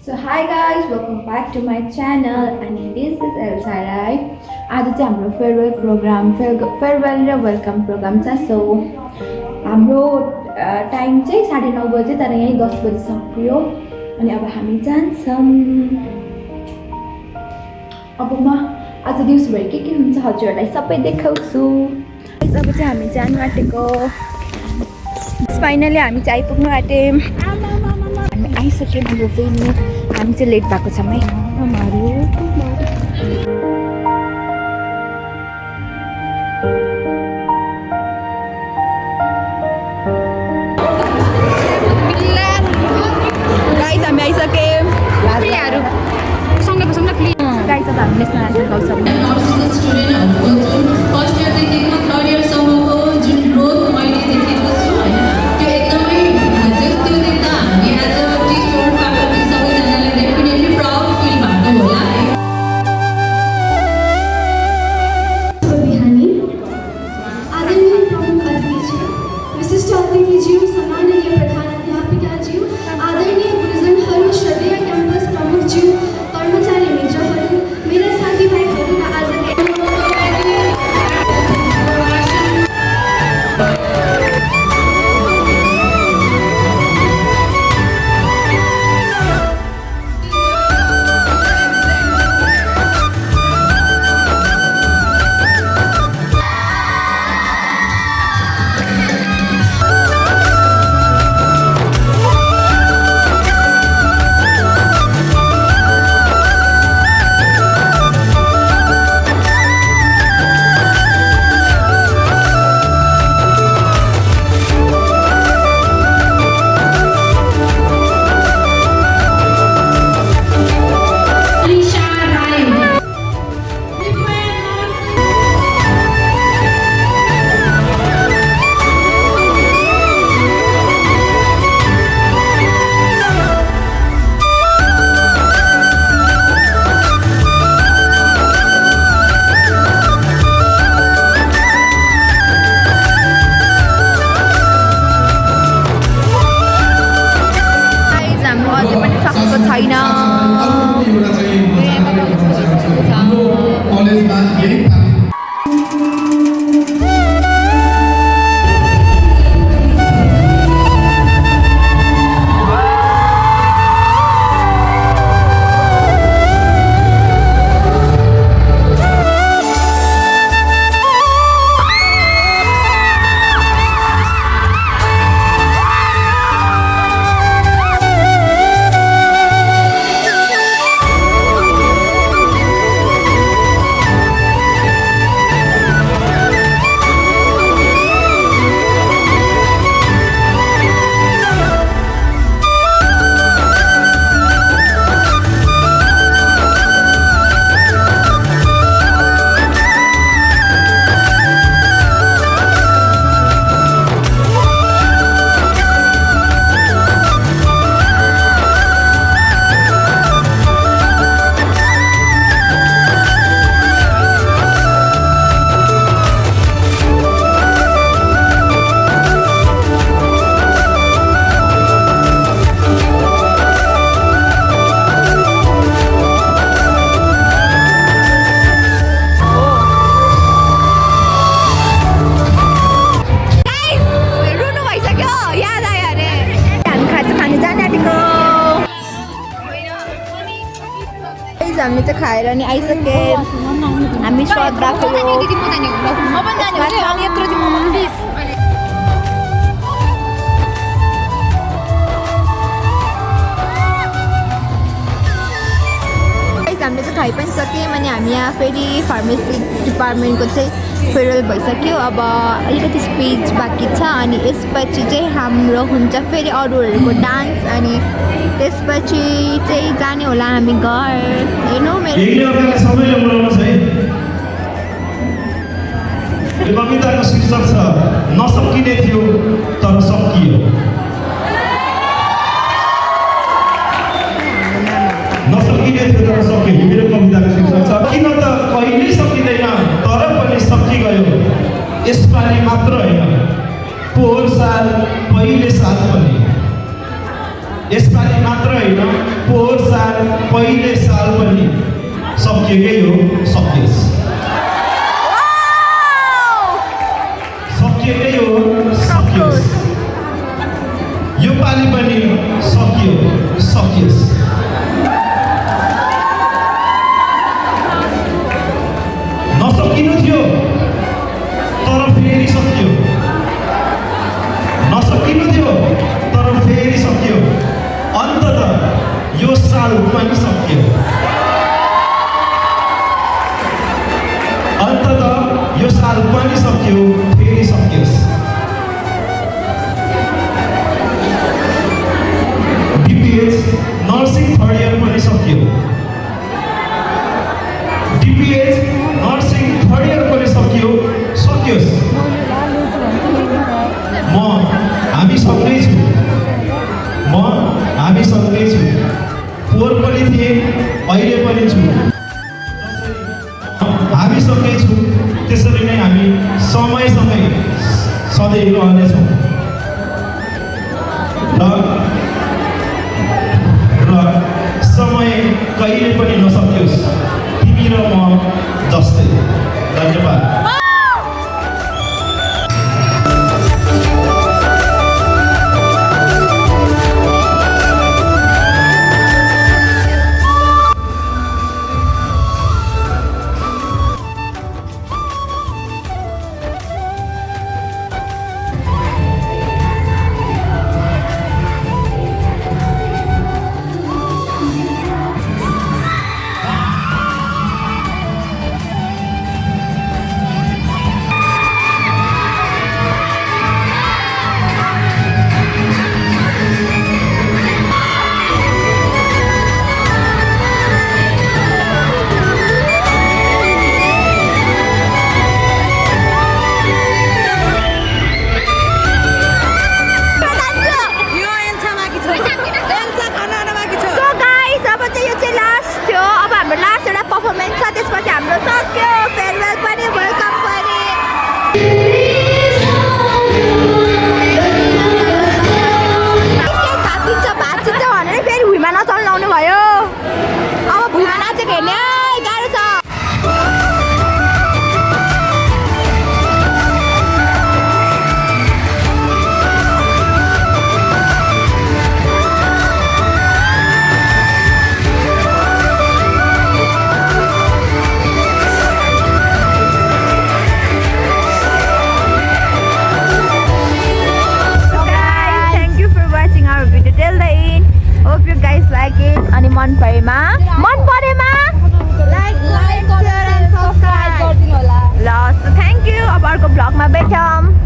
So hi guys, welcome back to my channel and this is Elsa Rai. आज चाहिँ हाम्रो farewell programme farewell र welcome programme छ। So हाम्रो time चाहिँ 9:30 बजे तर यही 10 बजे सकियो अनि अब हामी जान्छौँ। अब म आज दिउँसोभरि के हुन्छ हजुरहरूलाई सबै देखाउँछु। अब चाहिँ हामी जानु आँटेको। फाइनली हामी चाहिँ आइपुग्नु आँट्यौँ। हामी आइसक्यौँ हाम्रो फेरि हामी चाहिँ लेट भएको छौँ है। गाइस हामी आइसक्यौँ। गाइस अब हामी नेसनल एन्थम गाउँछौँ। हामी चाहिँ खाएर नि आइसक्यौँ। हामी श्रद्धा खोयो हामीले चाहिँ खाइ पनि सक्यौँ अनि हामी यहाँ फेरि फार्मेसी डिपार्टमेन्टको चाहिँ फेयरवेल भइसक्यो। अब अलिकति स्पिच बाँकी छ अनि यसपछि चाहिँ हाम्रो हुन्छ फेरि अरूहरूको डान्स अनि त्यसपछि चाहिँ जाने होला हामी घर। हेर्नु कविताको शीर्षक छ नसकिने थियो तर सकियो। नसकिने थियो तर सकियो मेरो कविताको शीर्षक छ। किन त कहिल्यै सकिँदैन तर पनि सकिगयो। यसपालि मात्र होइन पोहोर साल पहिले साल पनि यसपालि मात्र होइन पोहोर साल पहिले साल पनि सकिएकै हो, सकियोस्। सकिएकै हो, सकियोस्। यो पालि पनि सकियो, सकियोस्। नसकिनु थियो तर फेरि सकियो, नसकिनु थियो तर फेरि सकियो। अन्ततः यो साल पनि सकियो, अन्ततः यो साल पनि सकियो, फेरि सकियोस्। डिपिएच नर्सिङ थर्ड इयर पनि सकियो, डिपिएच नर्सिङ थर्ड इयर पनि सकियो, सकियोस्। हामी सँगै छु, हामी सँगै छु। पोहोर पनि थिएँ, अहिले पनि छु। हामी सँगै छु, त्यसरी नै हामी समयसँगै सधैँ रहनेछौँ। र समय कहिले पनि नसकियोस्, तिमी र म जस्तै। धन्यवाद। मन परेमा लाइक शेयर एन्ड सब्स्क्राइब गरिदिनु होला ल। So thank you. अब अर्को ब्लगमा भेटौँ।